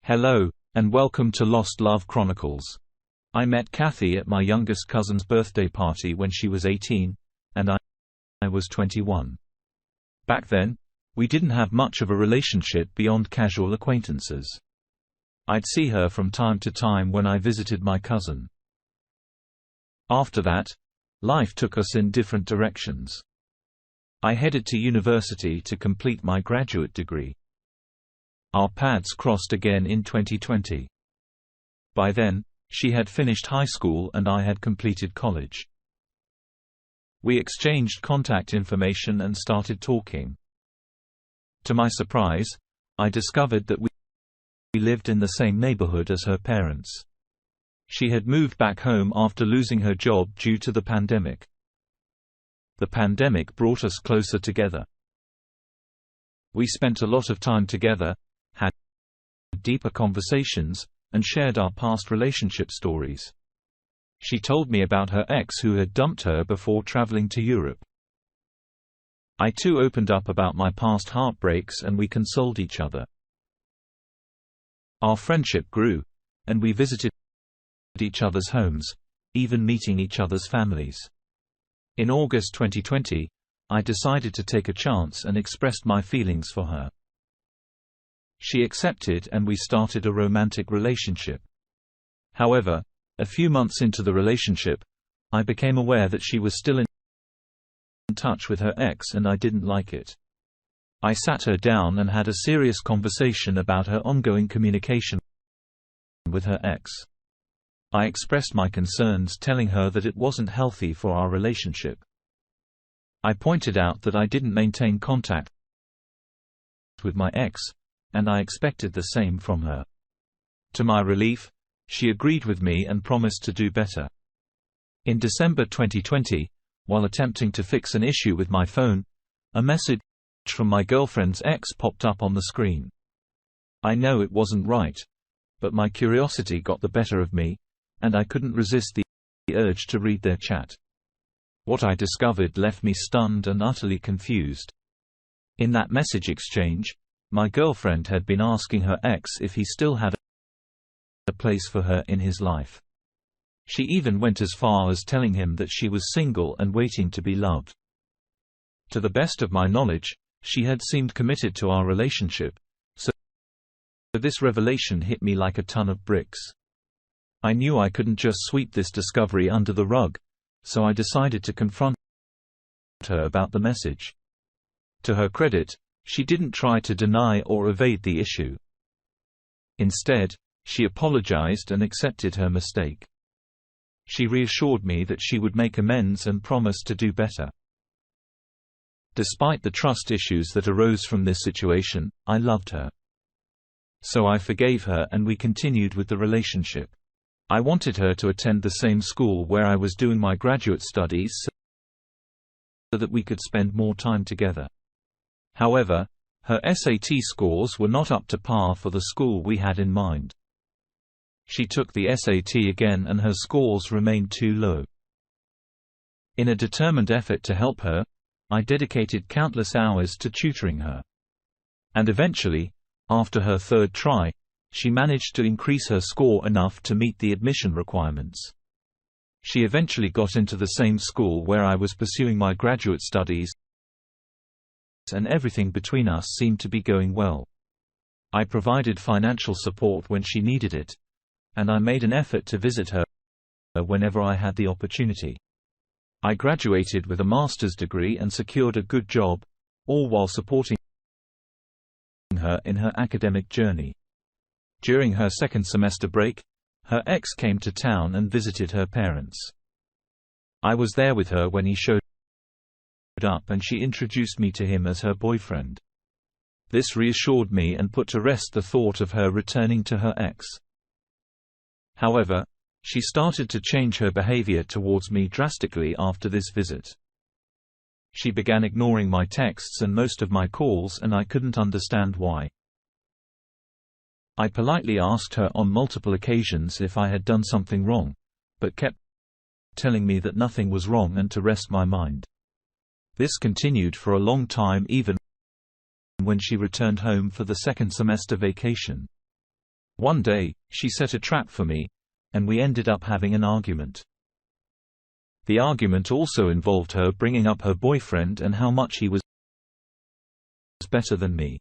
Hello, and welcome to Lost Love Chronicles. I met Kathy at my youngest cousin's birthday party when she was 18, and I was 21. Back then, we didn't have much of a relationship beyond casual acquaintances. I'd see her from time to time when I visited my cousin. After that, life took us in different directions. I headed to university to complete my graduate degree. Our paths crossed again in 2020. By then, she had finished high school and I had completed college. We exchanged contact information and started talking. To my surprise, I discovered that we lived in the same neighborhood as her parents. She had moved back home after losing her job due to the pandemic. The pandemic brought us closer together. We spent a lot of time together, had deeper conversations, and shared our past relationship stories. She told me about her ex who had dumped her before traveling to Europe. I too opened up about my past heartbreaks and we consoled each other. Our friendship grew, and we visited each other's homes, even meeting each other's families. In August 2020, I decided to take a chance and expressed my feelings for her. She accepted and we started a romantic relationship. However, a few months into the relationship, I became aware that she was still in touch with her ex and I didn't like it. I sat her down and had a serious conversation about her ongoing communication with her ex. I expressed my concerns, telling her that it wasn't healthy for our relationship. I pointed out that I didn't maintain contact with my ex, and I expected the same from her. To my relief, she agreed with me and promised to do better. In December 2020, while attempting to fix an issue with my phone, a message from my girlfriend's ex popped up on the screen. I know it wasn't right, but my curiosity got the better of me, and I couldn't resist the urge to read their chat. What I discovered left me stunned and utterly confused. In that message exchange, my girlfriend had been asking her ex if he still had a place for her in his life. She even went as far as telling him that she was single and waiting to be loved. To the best of my knowledge, she had seemed committed to our relationship, so this revelation hit me like a ton of bricks. I knew I couldn't just sweep this discovery under the rug, so I decided to confront her about the message. To her credit, she didn't try to deny or evade the issue. Instead, she apologized and accepted her mistake. She reassured me that she would make amends and promised to do better. Despite the trust issues that arose from this situation, I loved her. So I forgave her and we continued with the relationship. I wanted her to attend the same school where I was doing my graduate studies so that we could spend more time together. However, her SAT scores were not up to par for the school we had in mind. She took the SAT again and her scores remained too low. In a determined effort to help her, I dedicated countless hours to tutoring her. And eventually, after her third try, she managed to increase her score enough to meet the admission requirements. She eventually got into the same school where I was pursuing my graduate studies, and everything between us seemed to be going well. I provided financial support when she needed it, and I made an effort to visit her whenever I had the opportunity. I graduated with a master's degree and secured a good job, all while supporting her in her academic journey. During her second semester break, her ex came to town and visited her parents. I was there with her when he showed up and she introduced me to him as her boyfriend. This reassured me and put to rest the thought of her returning to her ex. However, she started to change her behavior towards me drastically after this visit. She began ignoring my texts and most of my calls and I couldn't understand why. I politely asked her on multiple occasions if I had done something wrong, but kept telling me that nothing was wrong and to rest my mind. This continued for a long time, even when she returned home for the second semester vacation. One day, she set a trap for me, and we ended up having an argument. The argument also involved her bringing up her boyfriend and how much he was better than me.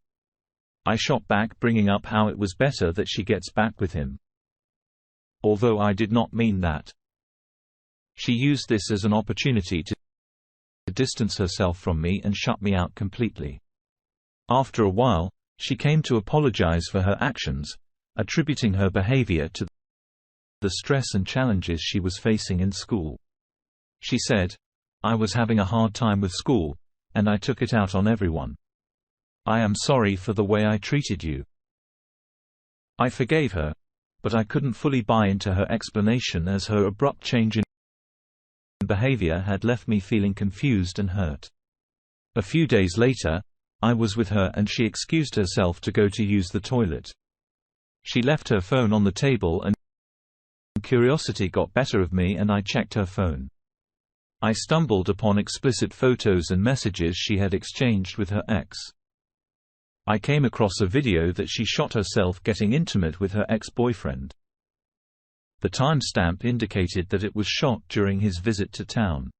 I shot back, bringing up how it was better that she gets back with him, although I did not mean that. She used this as an opportunity to distance herself from me and shut me out completely. After a while, she came to apologize for her actions, attributing her behavior to the stress and challenges she was facing in school. She said, "I was having a hard time with school, and I took it out on everyone. I am sorry for the way I treated you." I forgave her, but I couldn't fully buy into her explanation, as her abrupt change in behavior had left me feeling confused and hurt. A few days later, I was with her and she excused herself to go to use the toilet. She left her phone on the table, and curiosity got better of me and I checked her phone. I stumbled upon explicit photos and messages she had exchanged with her ex. I came across a video that she shot herself getting intimate with her ex-boyfriend. The timestamp indicated that it was shot during his visit to town.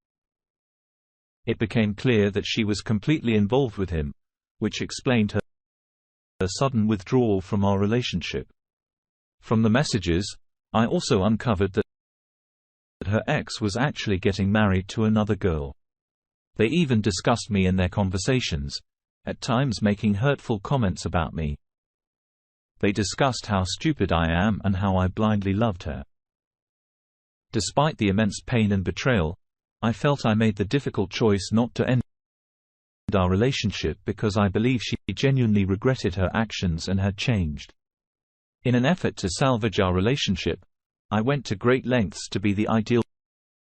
It became clear that she was completely involved with him, which explained her sudden withdrawal from our relationship. From the messages, I also uncovered that her ex was actually getting married to another girl. They even discussed me in their conversations, at times making hurtful comments about me. They discussed how stupid I am and how I blindly loved her. Despite the immense pain and betrayal, I felt I made the difficult choice not to end our relationship because I believe she genuinely regretted her actions and had changed. In an effort to salvage our relationship, I went to great lengths to be the ideal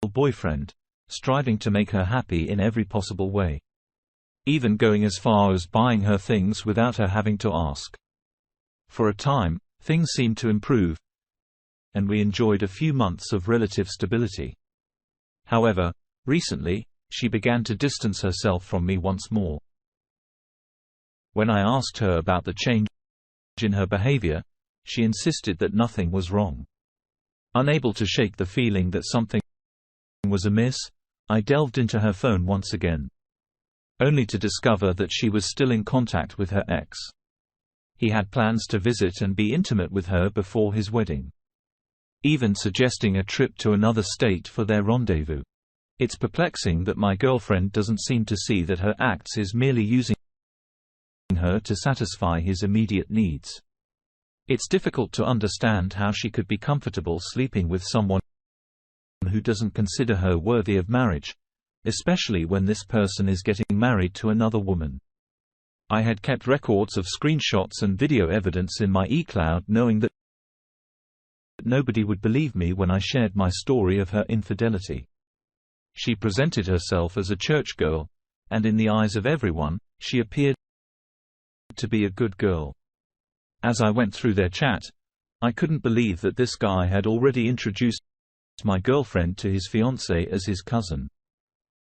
boyfriend, striving to make her happy in every possible way. Even going as far as buying her things without her having to ask. For a time, things seemed to improve, and we enjoyed a few months of relative stability. However, recently, she began to distance herself from me once more. When I asked her about the change in her behavior, she insisted that nothing was wrong. Unable to shake the feeling that something was amiss, I delved into her phone once again, only to discover that she was still in contact with her ex. He had plans to visit and be intimate with her before his wedding, even suggesting a trip to another state for their rendezvous. It's perplexing that my girlfriend doesn't seem to see that her acts is merely using her to satisfy his immediate needs. It's difficult to understand how she could be comfortable sleeping with someone who doesn't consider her worthy of marriage, especially when this person is getting married to another woman. I had kept records of screenshots and video evidence in my eCloud, knowing that nobody would believe me when I shared my story of her infidelity. She presented herself as a church girl, and in the eyes of everyone, she appeared to be a good girl. As I went through their chat, I couldn't believe that this guy had already introduced my girlfriend to his fiancée as his cousin.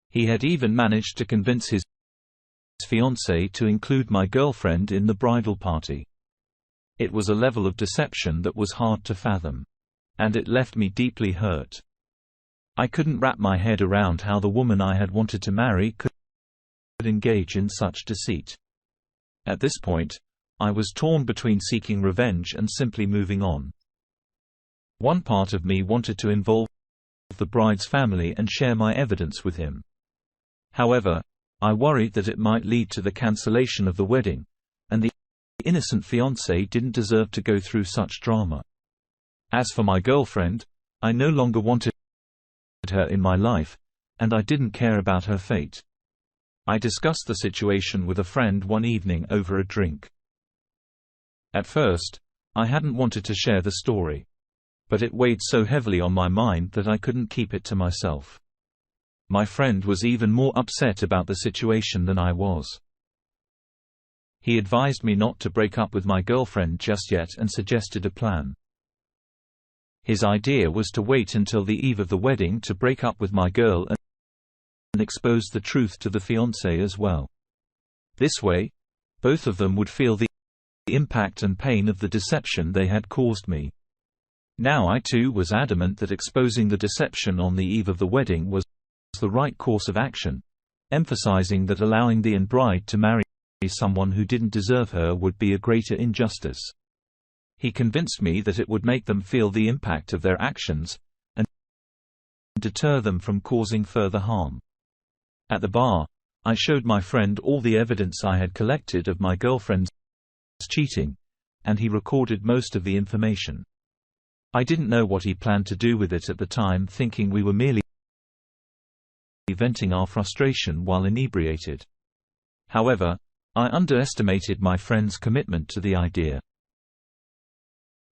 He had even managed to convince his fiancée to include my girlfriend in the bridal party. It was a level of deception that was hard to fathom, and it left me deeply hurt. I couldn't wrap my head around how the woman I had wanted to marry could engage in such deceit. At this point, I was torn between seeking revenge and simply moving on. One part of me wanted to involve the bride's family and share my evidence with him. However, I worried that it might lead to the cancellation of the wedding, and the innocent fiancé didn't deserve to go through such drama. As for my girlfriend, I no longer wanted her in my life, and I didn't care about her fate. I discussed the situation with a friend one evening over a drink. At first, I hadn't wanted to share the story, but it weighed so heavily on my mind that I couldn't keep it to myself. My friend was even more upset about the situation than I was. He advised me not to break up with my girlfriend just yet and suggested a plan. His idea was to wait until the eve of the wedding to break up with my girl and expose the truth to the fiancé as well. This way, both of them would feel the impact and pain of the deception they had caused me. Now I too was adamant that exposing the deception on the eve of the wedding was the right course of action, emphasizing that allowing the bride to marry someone who didn't deserve her would be a greater injustice. He convinced me that it would make them feel the impact of their actions, and deter them from causing further harm. At the bar, I showed my friend all the evidence I had collected of my girlfriend's cheating, and he recorded most of the information. I didn't know what he planned to do with it at the time, thinking we were merely venting our frustration while inebriated. However, I underestimated my friend's commitment to the idea.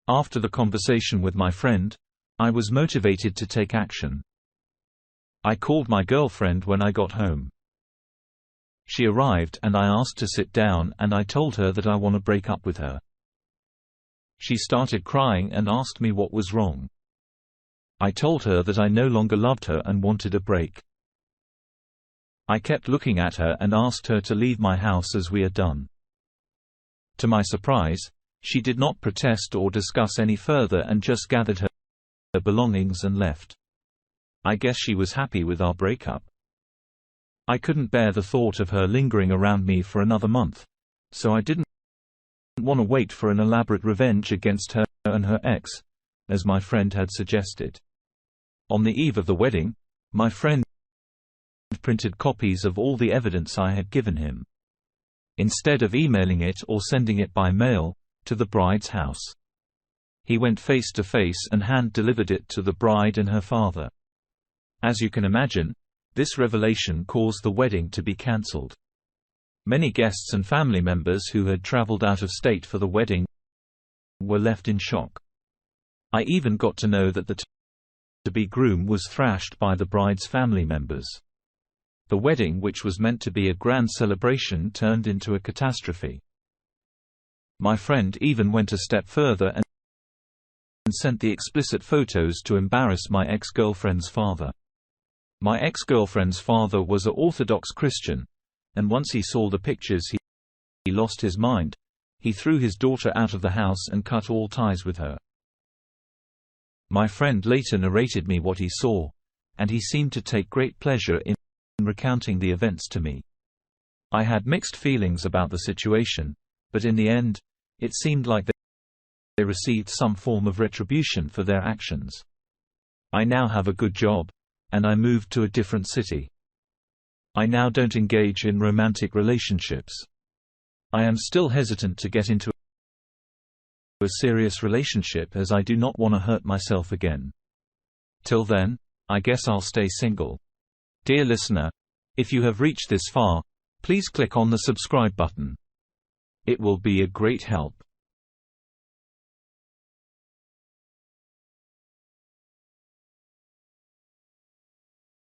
After the conversation with my friend, I was motivated to take action. I called my girlfriend when I got home. She arrived and I asked to sit down, and I told her that I want to break up with her. She started crying and asked me what was wrong. I told her that I no longer loved her and wanted a break. I kept looking at her and asked her to leave my house as we are done. To my surprise, she did not protest or discuss any further and just gathered her belongings and left. I guess she was happy with our breakup. I couldn't bear the thought of her lingering around me for another month, so I didn't want to wait for an elaborate revenge against her and her ex, as my friend had suggested. On the eve of the wedding, my friend printed copies of all the evidence I had given him. Instead of emailing it or sending it by mail to the bride's house, he went face to face and hand-delivered it to the bride and her father. As you can imagine, this revelation caused the wedding to be cancelled. Many guests and family members who had traveled out of state for the wedding were left in shock. I even got to know that the to-be groom was thrashed by the bride's family members. The wedding, which was meant to be a grand celebration, turned into a catastrophe. My friend even went a step further and sent the explicit photos to embarrass my ex-girlfriend's father. My ex-girlfriend's father was an Orthodox Christian, and once he saw the pictures he lost his mind. He threw his daughter out of the house and cut all ties with her. My friend later narrated me what he saw, and he seemed to take great pleasure in recounting the events to me. I had mixed feelings about the situation, but in the end, it seemed like they received some form of retribution for their actions. I now have a good job, and I moved to a different city. I now don't engage in romantic relationships. I am still hesitant to get into a serious relationship as I do not want to hurt myself again. Till then, I guess I'll stay single. Dear listener, if you have reached this far, please click on the subscribe button. It will be a great help.